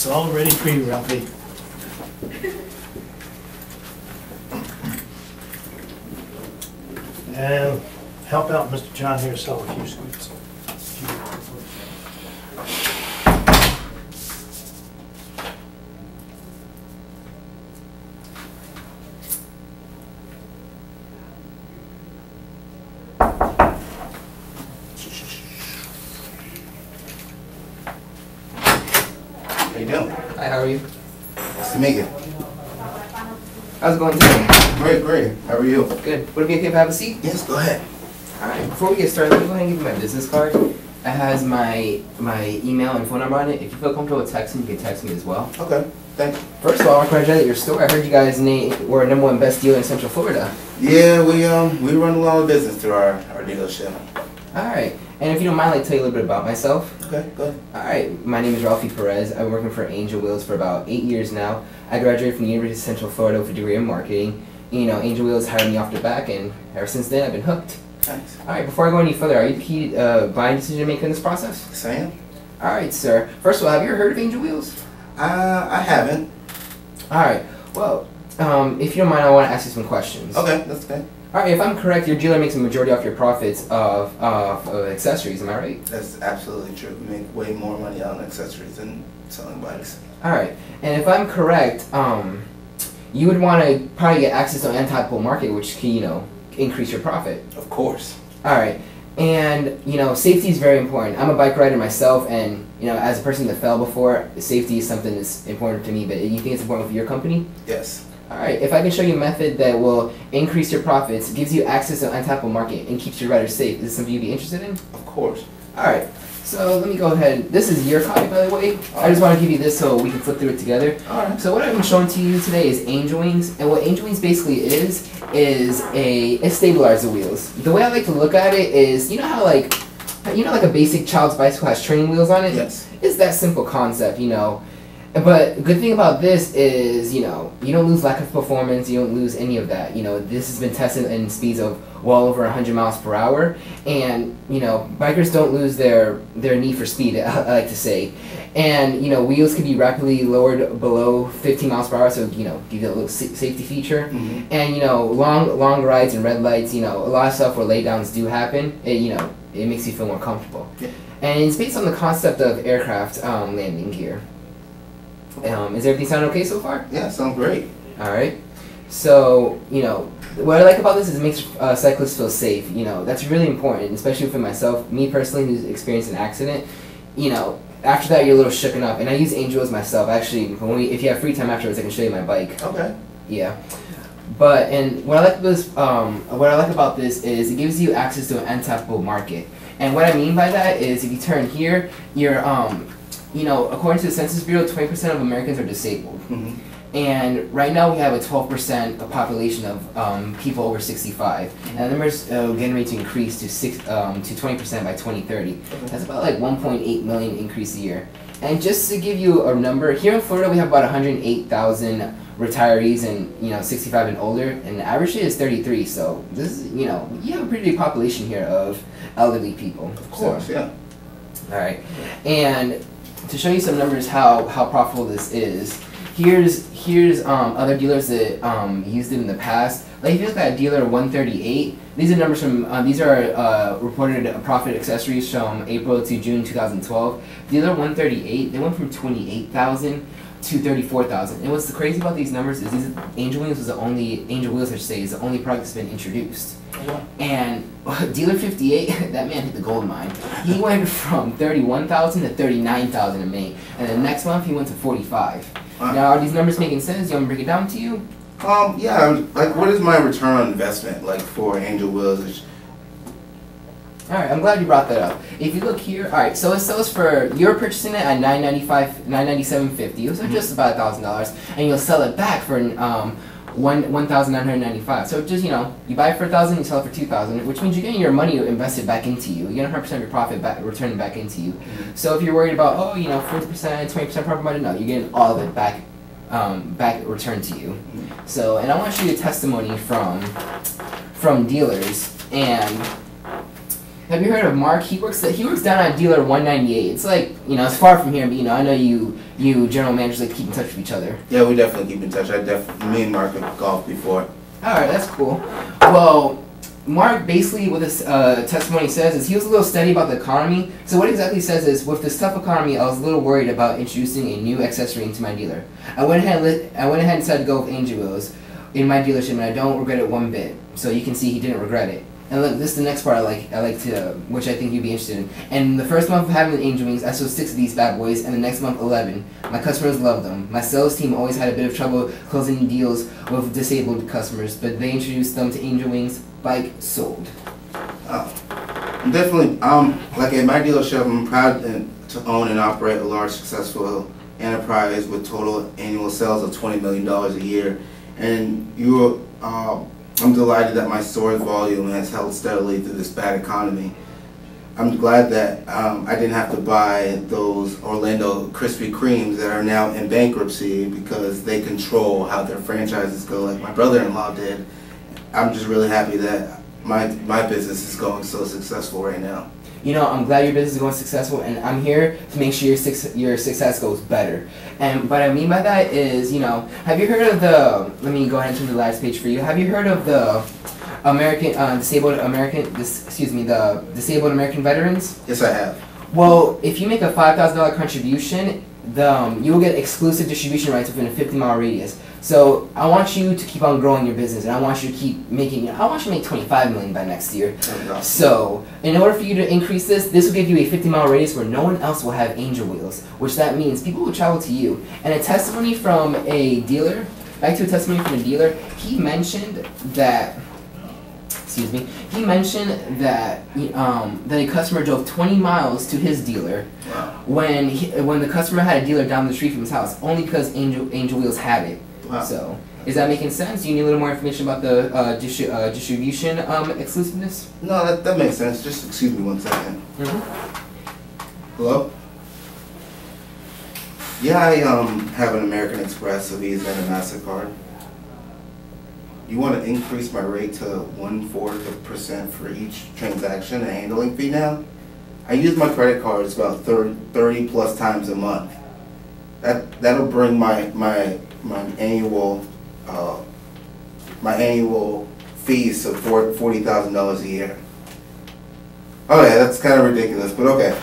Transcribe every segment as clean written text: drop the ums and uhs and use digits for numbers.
It's all ready for you, Ralphie. And help out Mr. John here sell a few scoops. How you doing? Hi, how are you? Nice to meet you. How's it going today? Great, great. How are you? Good. Would it be okay if I have a seat? Yes, go ahead. Alright, before we get started, let me go ahead and give you my business card. It has my email and phone number on it. If you feel comfortable with texting, you can text me as well. Okay, thank you. First of all, I want to congratulate your store. I heard you guys were #1 best dealer in Central Florida. Yeah, we run a lot of business through our dealership. Alright, and if you don't mind, I'd like to tell you a little bit about myself. Okay, go ahead. Alright, my name is Ralphie Perez. I've been working for Angel Wheels for about 8 years now. I graduated from the University of Central Florida with a degree in marketing. You know, Angel Wheels hired me off the back, and ever since then, I've been hooked. Thanks. Alright, before I go any further, are you the key buying decision maker in this process? Yes, I am. Alright, sir. First of all, have you ever heard of Angel Wheels? I haven't. Alright, well, if you don't mind, I want to ask you some questions. Okay, that's okay. Alright, if I'm correct, your dealer makes a majority off your profits of accessories, am I right? That's absolutely true. We make way more money on accessories than selling bikes. Alright, and if I'm correct, you would want to probably get access to an anti-pull market, which can, you know, increase your profit. Of course. Alright, and, you know, safety is very important. I'm a bike rider myself, and, you know, as a person that fell before, safety is something that's important to me, but you think it's important for your company? Yes. Alright, if I can show you a method that will increase your profits, gives you access to an untappable market, and keeps your riders safe, is this something you'd be interested in? Of course. Alright, so let me go ahead. This is your copy, by the way. I just want to give you this so we can flip through it together. Alright. So what I'm showing to you today is Angel Wings, and what Angel Wings basically is it stabilizes the wheels. The way I like to look at it is, you know how like a basic child's bicycle has training wheels on it? Yes. It's that simple concept, you know. But the good thing about this is, you know, you don't lose lack of performance, you don't lose any of that. You know, this has been tested in speeds of well over 100 miles per hour, and, you know, bikers don't lose their need for speed, I like to say. And, you know, wheels can be rapidly lowered below 15 miles per hour, so, you know, give you a little safety feature. Mm-hmm. And, you know, long rides and red lights, you know, a lot of stuff where laydowns do happen, you know, it makes you feel more comfortable. Yeah. And it's based on the concept of aircraft landing gear. Is everything sound okay so far? Yeah, sounds great. Alright. So, you know, what I like about this is it makes cyclists feel safe. You know, that's really important, especially for myself. Me personally, who's experienced an accident, you know, after that you're a little shooken up. And I use Angel Wheels myself. Actually, if you have free time afterwards, I can show you my bike. Okay. Yeah. But, and what I like about this is it gives you access to an untappable market. And what I mean by that is if you turn here, you're, you know, according to the Census Bureau, 20% of Americans are disabled. Mm-hmm. And right now we have a 12% of population of people over 65. And the numbers getting ready to increase to 20% by 2030. Okay. That's about like 1.8 million increase a year. And just to give you a number, here in Florida we have about 108,000 retirees and, you know, 65 and older, and the average age is 33. So this is, you know, you have a pretty big population here of elderly people. Of course, so, yeah. All right, and to show you some numbers how profitable this is, here's other dealers that used it in the past. Like if you look at dealer 138, these are numbers from these are reported profit accessories from April to June 2012. Dealer 138, they went from 28,000 to 34,000. And what's the crazy about these numbers is Angel Wheels I should say, is the only product that's been introduced. And dealer 58, that man hit the gold mine. He went from 31,000 to 39,000 in May, and then next month he went to 45. Now, are these numbers making sense? You want me to break it down to you? Yeah. Like, what is my return on investment like for Angel Wheels? Alright, I'm glad you brought that up. If you look here, alright, so it sells for, you're purchasing it at $997.50, so just about $1,000, and you'll sell it back for $1,995. So just, you know, you buy it for $1,000, you sell it for $2,000, which means you're getting your money invested back into you. You're getting 100% of your profit back, returning back into you. So if you're worried about, oh, you know, 40%, 20% profit margin, no, you're getting all of it back returned to you. So, and I want to show you a testimony from dealers, and have you heard of Mark? He works down at dealer 198. It's like, it's far from here, but I know you general managers like to keep in touch with each other. Yeah, we definitely keep in touch. Me and Mark have golfed before. Alright, that's cool. Well, Mark basically what this testimony says is he was a little steady about the economy. So what exactly he says is, with this tough economy, I was a little worried about introducing a new accessory into my dealer. I went ahead and decided to go with Angel Wheels in my dealership, and I don't regret it one bit. So you can see he didn't regret it. And look, this is the next part I like to, which I think you'd be interested in. And the first month of having the Angel Wings, I sold 6 of these bad boys, and the next month 11. My customers loved them. My sales team always had a bit of trouble closing deals with disabled customers, but they introduced them to Angel Wings. Bike sold. I'm definitely, like at my dealership, I'm proud to own and operate a large, successful enterprise with total annual sales of $20 million a year. And I'm delighted that my store's volume has held steadily through this bad economy. I'm glad that I didn't have to buy those Orlando Krispy Kremes that are now in bankruptcy because they control how their franchises go, like my brother-in-law did. I'm just really happy that my business is going so successful right now. I'm glad your business is going successful, and I'm here to make sure your success goes better. And what I mean by that is, have you heard of let me go ahead and turn to the last page for you. Have you heard of the disabled American veterans? Yes, I have. Well, if you make a $5,000 contribution, you will get exclusive distribution rights within a 50-mile radius. So I want you to keep on growing your business, and I want you to keep making. I want you to make $25 million by next year. So in order for you to increase this will give you a 50-mile radius where no one else will have Angel Wheels, which that means people will travel to you. And a testimony from a dealer, back to a testimony from a dealer, he mentioned that. He mentioned that that a customer drove 20 miles to his dealer when the customer had a dealer down the street from his house, only because Angel Wheels had it. Wow. So, is that making sense? Do you need a little more information about the distribution exclusiveness? No, that makes sense. Just excuse me one second. Hello? Yeah, I have an American Express, a Visa, and a MasterCard. You want to increase my rate to 1/4% for each transaction and handling fee now? I use my credit cards about 30 plus times a month. That'll bring my annual fees to $40,000 a year. Okay, that's kind of ridiculous, but okay,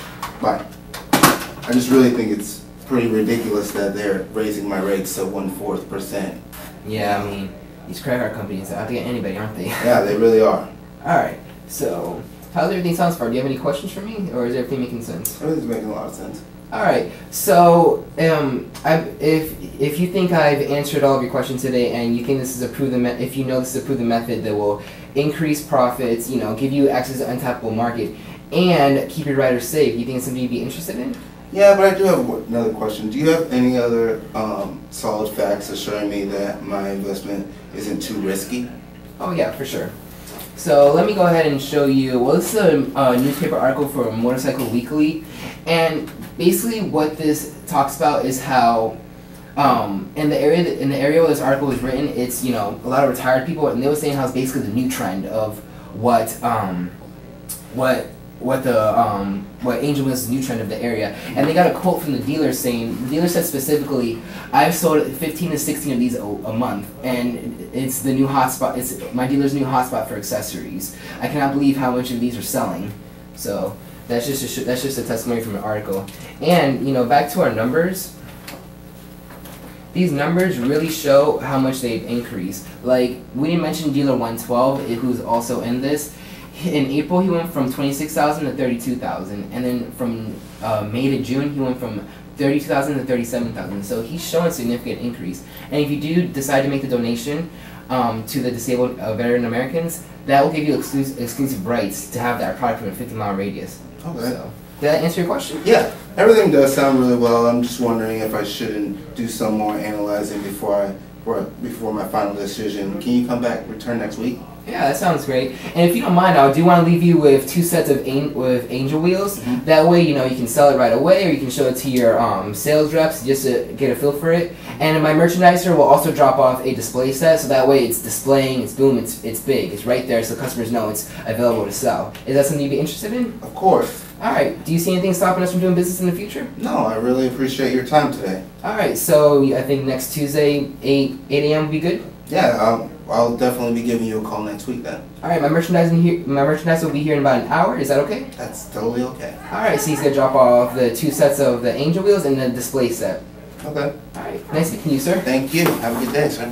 bye. I just really think it's pretty ridiculous that they're raising my rates to 1/4%. Yeah, I mean, these credit card companies are out to get anybody, aren't they? Yeah, they really are. Alright, so how's everything sound so far? Do you have any questions for me, or is everything making sense? Everything's making a lot of sense. Alright, so if you think I've answered all of your questions today, and you think this is if you know this is a proven method that will increase profits, give you access to an untappable market, and keep your riders safe, you think it's something you'd be interested in? Yeah, but I do have another question. Do you have any other solid facts assuring me that my investment isn't too risky? Oh yeah, for sure. So let me go ahead and show you. Well, this is a newspaper article for Motorcycle Weekly, and basically what this talks about is how in the area where this article was written, it's a lot of retired people, and they were saying how it's basically the new trend of what Angel Wheels is the new trend of the area. And they got a quote from the dealer saying, the dealer said specifically, I've sold 15 to 16 of these a month, and it's the new hotspot. It's my dealer's new hotspot for accessories. I cannot believe how much of these are selling. So that's just a testimony from an article. And back to our numbers. These numbers really show how much they've increased. Like, we didn't mention dealer 112, who's also in this. In April, he went from 26,000 to 32,000, and then from May to June, he went from 32,000 to 37,000. So he's showing a significant increase. And if you do decide to make the donation to the disabled veteran Americans, that will give you exclusive rights to have that product within a 50-mile radius. Okay. So, did that answer your question? Yeah, everything does sound really well. I'm just wondering if I shouldn't do some more analyzing before my final decision. Can you return next week? Yeah, that sounds great. And if you don't mind, I do want to leave you with 2 sets of with angel wheels. Mhm. That way, you know, you can sell it right away, or you can show it to your sales reps just to get a feel for it. And my merchandiser will also drop off a display set, so that way it's displaying, it's boom, it's big, it's right there, so customers know it's available to sell. Is that something you'd be interested in? Of course. All right. Do you see anything stopping us from doing business in the future? No, I really appreciate your time today. All right. So I think next Tuesday, 8 a.m. would be good. Yeah, I'll definitely be giving you a call next week then. All right. My merchandise will be here in about an hour. Is that okay? That's totally okay. All right. So he's gonna drop off the 2 sets of the angel wheels and the display set. Okay. All right. Nice meeting you, sir. Thank you. Have a good day, sir.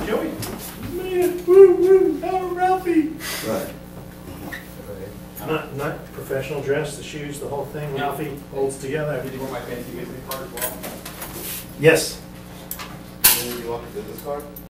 Joey. Man, woo, oh, Ralphie. Right. Not professional dress, the shoes, the whole thing, Ralphie holds together. Did you want my fancy business card as well? Yes. And you want the business card?